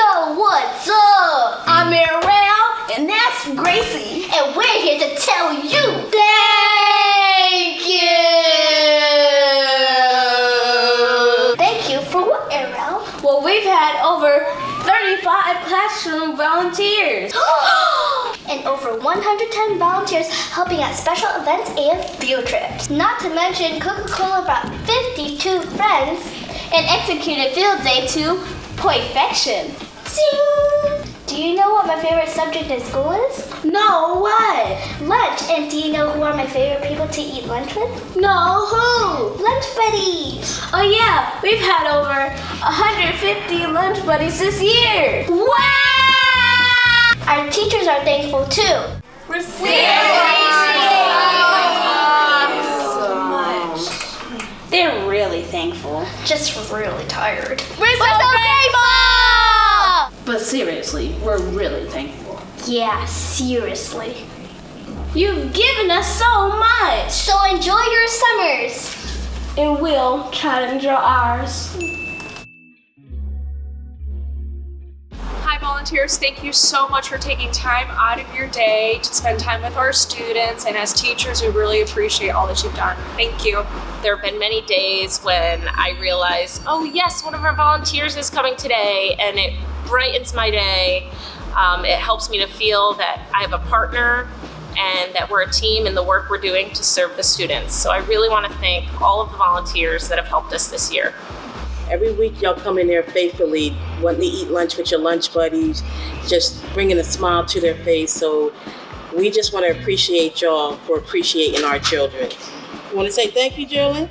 Yo, what's up? I'm Ariel, and that's Gracie. And we're here to tell you thank you. Thank you for what, Ariel? Well, we've had over 35 classroom volunteers. And over 110 volunteers helping at special events and field trips. Not to mention, Coca-Cola brought 52 friends And executed field day to perfection. Ding! Do you know what my favorite subject in school is? No, what? Lunch. And do you know who are my favorite people to eat lunch with? No, who? Lunch buddies. Oh yeah, we've had over 150 lunch buddies this year. Wow! Our teachers are thankful too. We're They're really thankful. Just really tired. We're so grateful! But seriously, we're really thankful. Yeah, seriously. You've given us so much. So enjoy your summers. And we'll try to enjoy ours. Hi volunteers, thank you so much for taking time out of your day to spend time with our students, and as teachers we really appreciate all that you've done. Thank you. There have been many days when I realize, oh yes, one of our volunteers is coming today, and it brightens my day. It helps me to feel that I have a partner and that we're a team in the work we're doing to serve the students. So I really want to thank all of the volunteers that have helped us this year. Every week y'all come in there faithfully, wanting to eat lunch with your lunch buddies, just bringing a smile to their face. So we just want to appreciate y'all for appreciating our children. You want to say thank you, Julie?